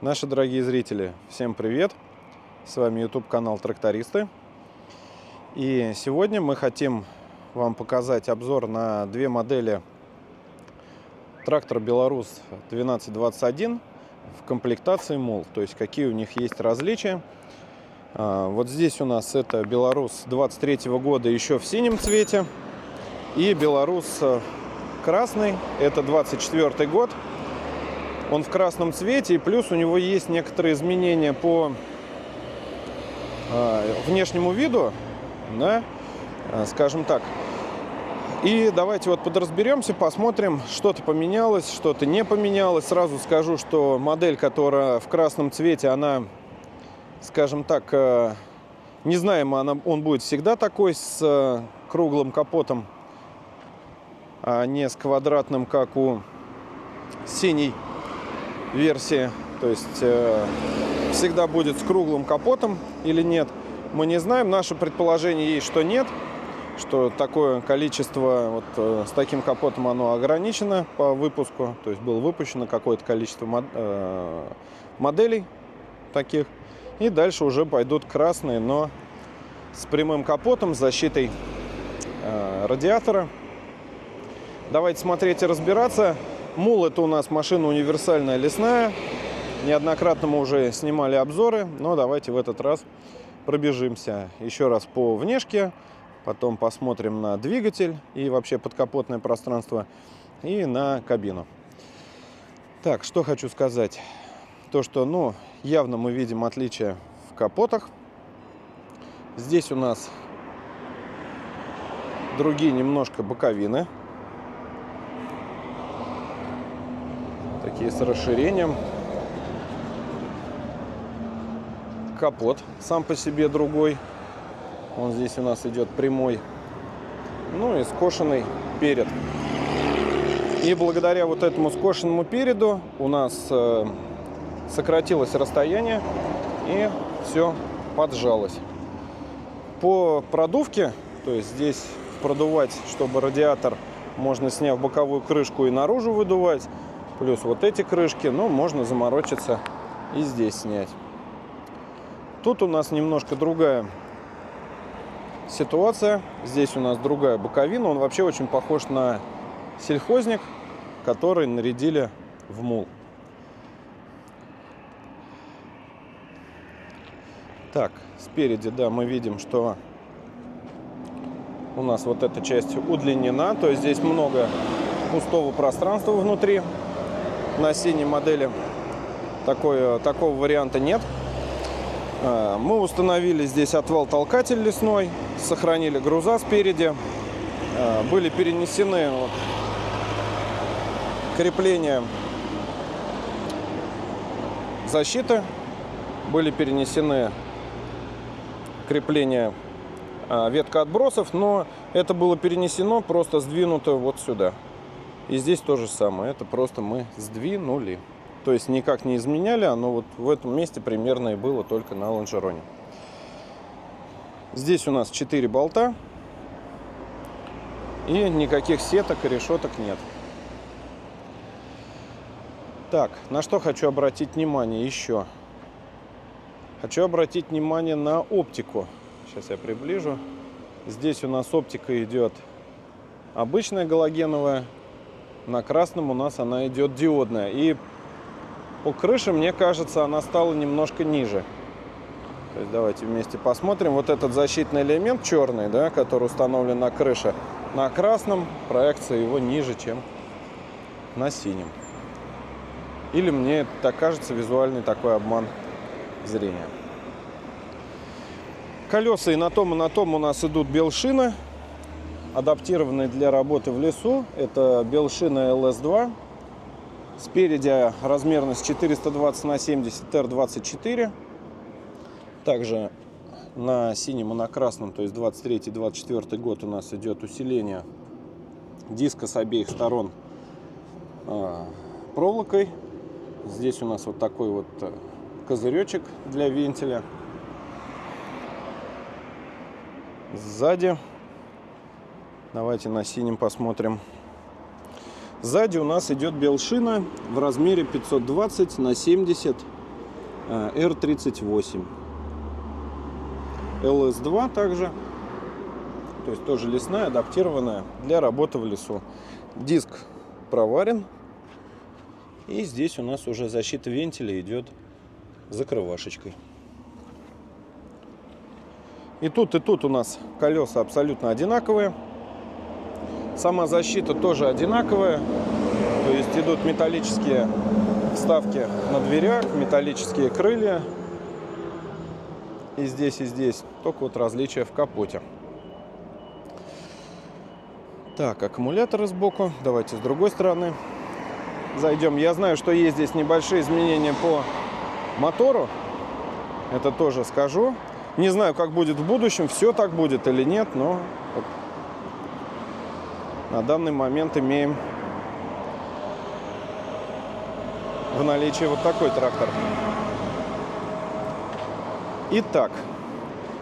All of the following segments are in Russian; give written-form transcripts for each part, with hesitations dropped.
Наши дорогие зрители, всем привет! С вами YouTube канал Трактористы. И сегодня мы хотим вам показать обзор на две модели трактора Беларус 1221 в комплектации мул. То есть какие у них есть различия. Вот здесь у нас это Беларус 23 года еще в синем цвете. И Беларус красный, это 24 год. Он в красном цвете, и плюс у него есть некоторые изменения по внешнему виду, да, скажем так. И давайте вот подразберемся, посмотрим, что-то поменялось, что-то не поменялось. Сразу скажу, что модель, которая в красном цвете, она, скажем так, не знаем, он будет всегда такой, с круглым капотом, а не с квадратным, как у синей версии. То есть всегда будет с круглым капотом или нет, мы не знаем. Наше предположение есть, что нет, что такое количество вот с таким капотом оно ограничено по выпуску. То есть было выпущено какое-то количество моделей таких, и дальше уже пойдут красные, но с прямым капотом, с защитой радиатора. Давайте смотреть и разбираться. Мул — это у нас машина универсальная лесная. Неоднократно мы уже снимали обзоры, но давайте в этот раз пробежимся еще раз по внешке, потом посмотрим на двигатель и вообще подкапотное пространство, и на кабину. Так, что хочу сказать. То, что, явно мы видим отличия в капотах. Здесь у нас другие немножко боковины. Такие с расширением. Капот сам по себе другой. Он здесь у нас идет прямой. И скошенный перед. И благодаря вот этому скошенному переду у нас сократилось расстояние и все поджалось. По продувке, то есть здесь продувать, чтобы радиатор можно, сняв боковую крышку, и наружу выдувать. Плюс вот эти крышки, можно заморочиться и здесь снять. Тут у нас немножко другая ситуация. Здесь у нас другая боковина. Он вообще очень похож на сельхозник, который нарядили в мул. Так, спереди, да, мы видим, что у нас вот эта часть удлинена. То есть здесь много пустого пространства внутри. На синей модели такого варианта нет. Мы установили здесь отвал-толкатель лесной, сохранили груза спереди. Были перенесены крепления защиты, были перенесены крепления ветка отбросов, но это было перенесено, просто сдвинуто вот сюда. И здесь то же самое, это просто мы сдвинули. То есть никак не изменяли, оно вот в этом месте примерно и было, только на лонжероне. Здесь у нас 4 болта. И никаких сеток и решеток нет. Так, на что хочу обратить внимание еще. Хочу обратить внимание на оптику. Сейчас я приближу. Здесь у нас оптика идет обычная галогеновая. На красном у нас она идет диодная. И по крыше, мне кажется, она стала немножко ниже. То есть давайте вместе посмотрим. Вот этот защитный элемент черный, да, который установлен на крыше, на красном проекция его ниже, чем на синем. Или мне так кажется, визуальный такой обман зрения. Колеса и на том у нас идут белшины, адаптированные для работы в лесу. Это белшина LS2. Спереди размерность 420 на 70 R24. Также на синем и на красном, то есть 23-24 год, у нас идет усиление диска с обеих сторон проволокой. Здесь у нас вот такой вот козыречек для вентиля. Сзади, давайте на синем посмотрим. Сзади у нас идет белшина в размере 520 на 70 R38. LS2 также. То есть тоже лесная, адаптированная для работы в лесу. Диск проварен. И здесь у нас уже защита вентиля идет закрывашечкой. И тут у нас колеса абсолютно одинаковые. Сама защита тоже одинаковая. То есть идут металлические вставки на дверях, металлические крылья. И здесь. Только вот различия в капоте. Так, аккумуляторы сбоку. Давайте с другой стороны зайдем. Я знаю, что есть здесь небольшие изменения по мотору. Это тоже скажу. Не знаю, как будет в будущем, все так будет или нет, но вот на данный момент имеем в наличии вот такой трактор. Итак,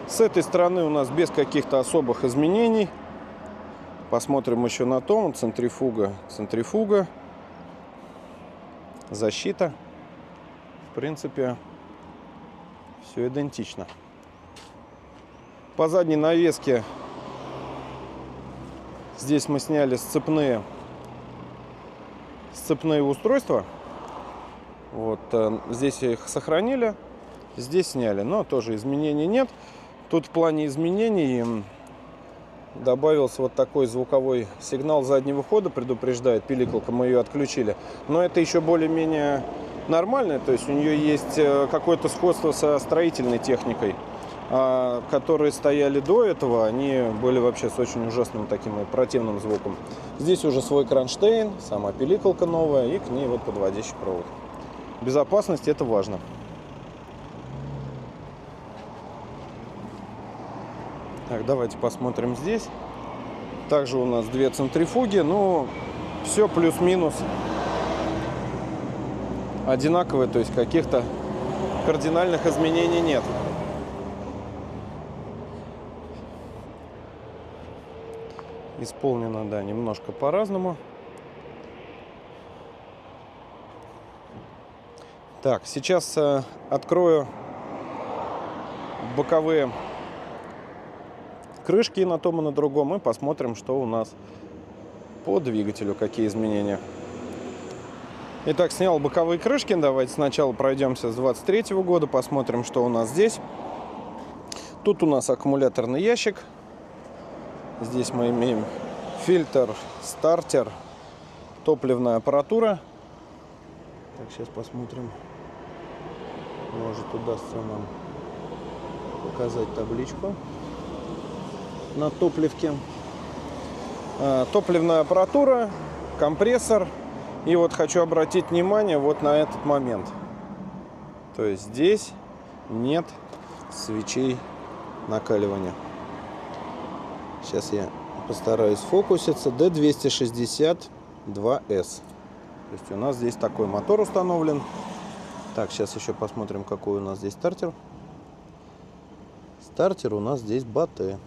с этой стороны у нас без каких-то особых изменений. Посмотрим еще на том. Центрифуга. Защита. В принципе, все идентично. По задней навеске здесь мы сняли сцепные устройства. Вот здесь их сохранили, здесь сняли, но тоже изменений нет. Тут в плане изменений добавился вот такой звуковой сигнал заднего хода, предупреждает пиликалка, мы ее отключили. Но это еще более-менее нормально, то есть у нее есть какое-то сходство со строительной техникой. А которые стояли до этого, они были вообще с очень ужасным таким и противным звуком. Здесь уже свой кронштейн, сама пиликалка новая и к ней вот подводящий провод. Безопасность — это важно. Так, давайте посмотрим здесь. Также у нас две центрифуги, но все плюс-минус одинаковое, то есть каких-то кардинальных изменений нет. Исполнено, да, немножко по-разному. Так, сейчас открою боковые крышки на том и на другом и посмотрим, что у нас по двигателю, какие изменения. Итак, снял боковые крышки. Давайте сначала пройдемся с 23 года, посмотрим, что у нас здесь. Тут у нас аккумуляторный ящик. Здесь мы имеем фильтр, стартер, топливная аппаратура. Так, сейчас посмотрим. Может, удастся нам показать табличку на топливке. Топливная аппаратура, компрессор. И вот хочу обратить внимание вот на этот момент. То есть здесь нет свечей накаливания. Сейчас я постараюсь фокуситься. D262S. То есть у нас здесь такой мотор установлен. Так, сейчас еще посмотрим, какой у нас здесь стартер. Стартер у нас здесь БАТ.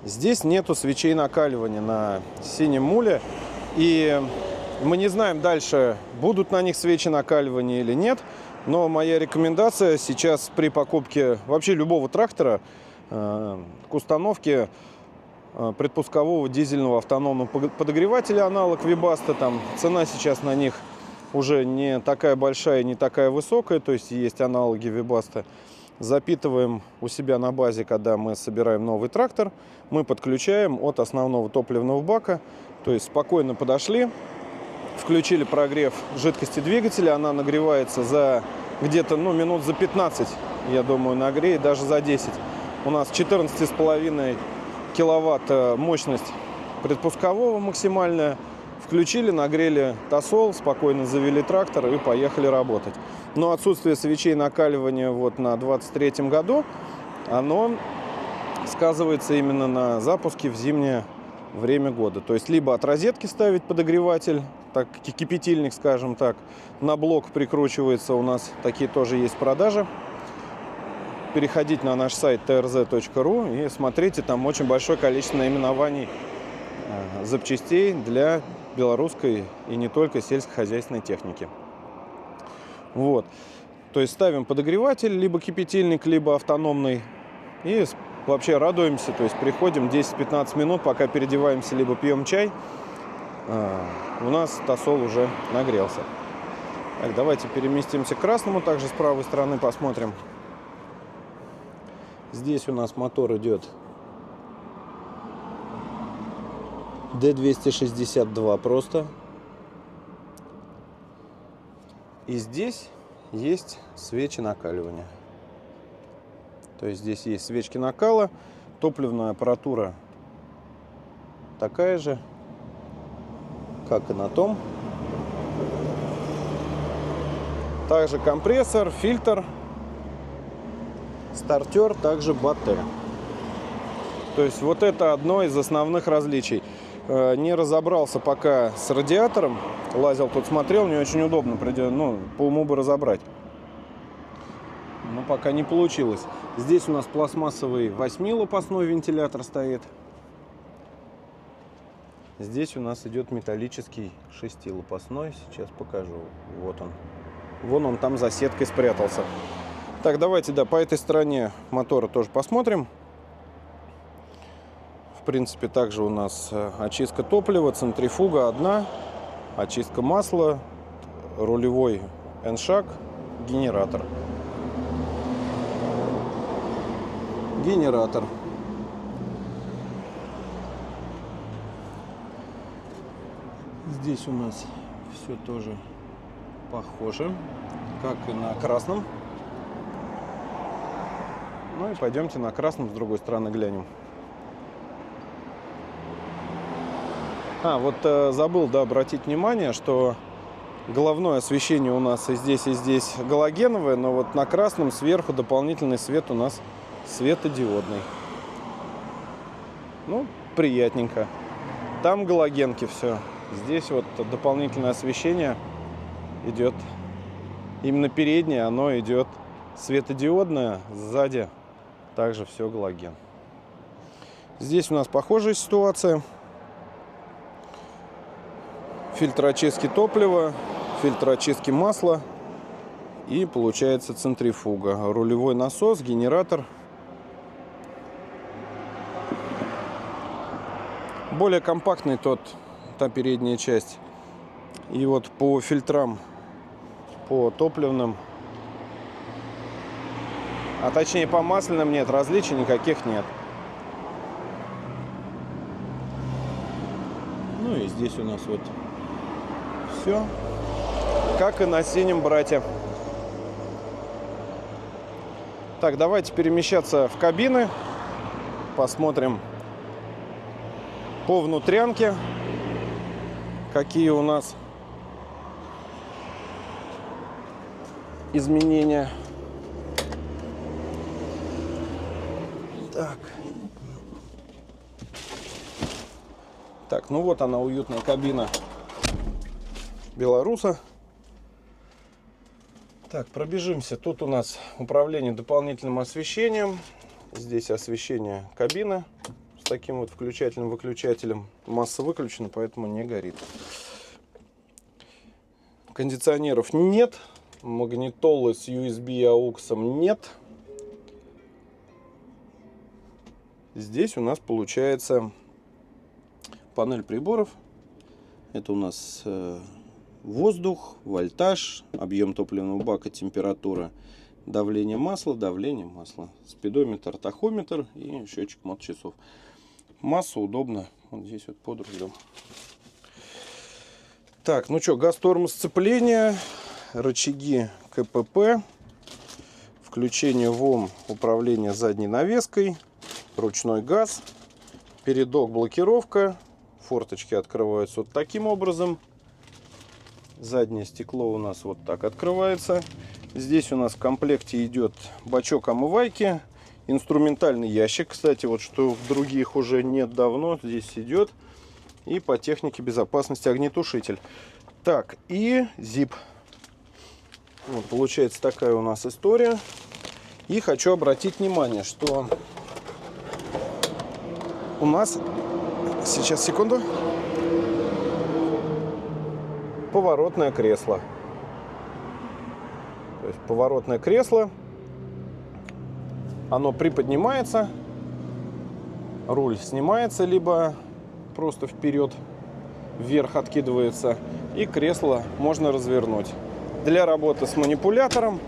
Здесь нету свечей накаливания на синем муле. И мы не знаем дальше, будут на них свечи накаливания или нет. Но моя рекомендация сейчас при покупке вообще любого трактора к установке предпускового дизельного автономного подогревателя, аналог Webasto. Там цена сейчас на них уже не такая большая, не такая высокая. То есть есть аналоги Webasto. Запитываем у себя на базе, когда мы собираем новый трактор. Мы подключаем от основного топливного бака. То есть спокойно подошли, включили прогрев жидкости двигателя. Она нагревается за где-то минут за 15, я думаю, нагреет, даже за 10. У нас 14,5 киловатт мощность предпускового максимальная. Включили, нагрели тосол, спокойно завели трактор и поехали работать. Но отсутствие свечей накаливания вот на 23-м году, оно сказывается именно на запуске в зимнее время года. То есть либо от розетки ставить подогреватель, так, кипятильник, скажем так, на блок прикручивается, у нас такие тоже есть в продаже. Переходите на наш сайт trz.ru и смотрите, там очень большое количество наименований запчастей для белорусской и не только сельскохозяйственной техники. Вот. То есть ставим подогреватель, либо кипятильник, либо автономный. И вообще радуемся. То есть приходим 10-15 минут, пока переодеваемся, либо пьем чай. У нас тосол уже нагрелся. Так, давайте переместимся к красному. Также с правой стороны посмотрим. Здесь у нас мотор идет D262 просто. И здесь есть свечи накаливания. То есть здесь есть свечки накала. Топливная аппаратура такая же, как и на том. Также компрессор, фильтр, стартер, также батарея. То есть вот это одно из основных различий. Не разобрался пока с радиатором. Лазил тут, смотрел, не очень удобно. По уму бы разобрать. Но пока не получилось. Здесь у нас пластмассовый 8-лопастной вентилятор стоит. Здесь у нас идет металлический 6-лопастной. Сейчас покажу. Вот он. Вон он там за сеткой спрятался. Так, давайте, по этой стороне мотора тоже посмотрим. В принципе, также у нас очистка топлива, центрифуга одна, очистка масла, рулевой N-шаг, генератор. Здесь у нас все тоже похоже, как и на красном. Ну и пойдемте на красном с другой стороны глянем. Забыл, обратить внимание, что головное освещение у нас и здесь галогеновое, но вот на красном сверху дополнительный свет у нас светодиодный. Ну, приятненько. Там галогенки все. Здесь вот дополнительное освещение идет. Именно переднее, оно идет светодиодное, сзади также все галоген. Здесь у нас похожая ситуация. Фильтр очистки топлива, фильтр очистки масла и получается центрифуга. Рулевой насос, генератор. Более компактный та передняя часть. И вот по фильтрам, по топливным, а точнее по масляным нет, различий никаких нет. Ну и здесь у нас вот все, как и на синем брате. Так, давайте перемещаться в кабины. Посмотрим по внутрянке, какие у нас изменения. Так, ну вот она, уютная кабина белоруса. Так, пробежимся. Тут у нас управление дополнительным освещением. Здесь освещение кабины с таким вот включателем-выключателем. Масса выключена, поэтому не горит. Кондиционеров нет. Магнитолы с USB AUX нет. Здесь у нас получается панель приборов. Это у нас воздух, вольтаж, объем топливного бака, температура, давление масла, спидометр, тахометр и счетчик моточасов. Масса удобно. Вот здесь вот под рулем. Так, ну что, газ, тормоз, сцепление, рычаги КПП, включение ВОМ, управление задней навеской, ручной газ, передок, блокировка, форточки открываются вот таким образом. Заднее стекло у нас вот так открывается. Здесь у нас в комплекте идет бачок омывайки, инструментальный ящик, кстати, вот что в других уже нет давно, здесь идет. И по технике безопасности огнетушитель. Так, и зип. Вот, получается такая у нас история. И хочу обратить внимание, что у нас, сейчас, секунду, поворотное кресло. То есть поворотное кресло. Оно приподнимается, руль снимается, либо просто вперед, вверх откидывается, и кресло можно развернуть. Для работы с манипулятором,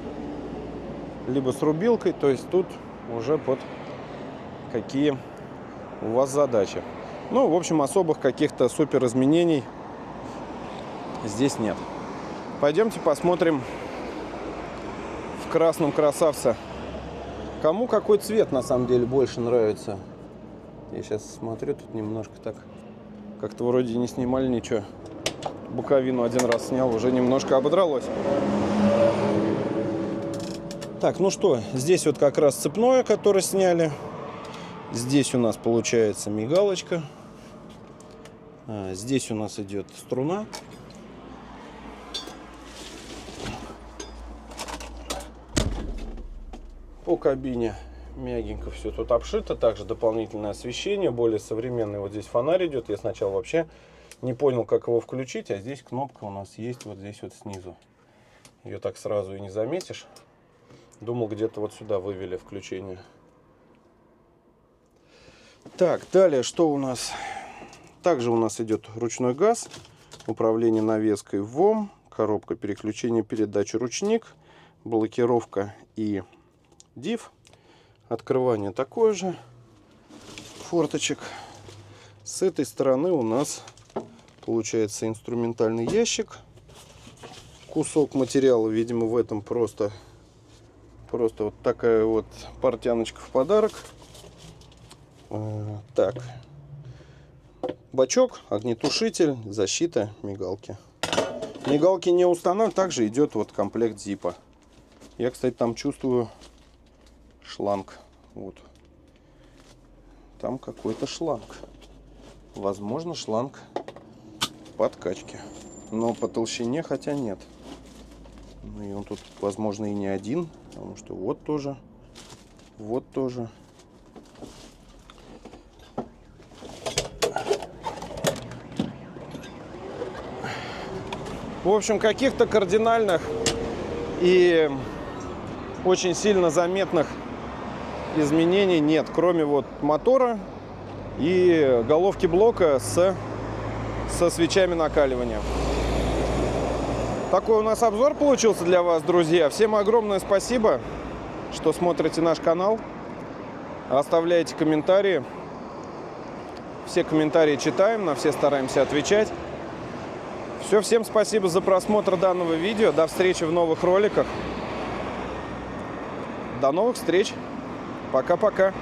либо с рубилкой, то есть тут уже под какие у вас задачи. Ну, в общем, особых каких-то супер изменений здесь нет. Пойдемте посмотрим в красном красавце. Кому какой цвет на самом деле больше нравится? Я сейчас смотрю, тут немножко так, как-то вроде не снимали ничего. Боковину один раз снял, уже немножко ободралось. Так, ну что, здесь вот как раз цепное, которое сняли. Здесь у нас получается мигалочка. Здесь у нас идет струна. По кабине мягенько все тут обшито. Также дополнительное освещение, более современный. Вот здесь фонарь идет. Я сначала вообще не понял, как его включить. А здесь кнопка у нас есть вот здесь вот снизу. Ее так сразу и не заметишь. Думал, где-то вот сюда вывели включение. Так, далее что у нас? Также у нас идет ручной газ, управление навеской ВОМ, коробка переключения передач ручник, блокировка и DIF. Открывание такое же, форточек. С этой стороны у нас получается инструментальный ящик. Кусок материала, видимо, в этом просто вот такая вот портяночка в подарок. Так, бачок, огнетушитель, защита, мигалки. Мигалки не устанавливают, также идет вот комплект зипа. Я, кстати, там чувствую шланг. Вот. Там какой-то шланг. Возможно, шланг подкачки. Но по толщине, хотя нет. Ну и он тут, возможно, и не один. Потому что вот тоже. Вот тоже. В общем, каких-то кардинальных и очень сильно заметных изменений нет, кроме вот мотора и головки блока со свечами накаливания. Такой у нас обзор получился для вас, друзья. Всем огромное спасибо, что смотрите наш канал, оставляете комментарии. Все комментарии читаем, на все стараемся отвечать. Все, всем спасибо за просмотр данного видео. До встречи в новых роликах. До новых встреч. Пока-пока.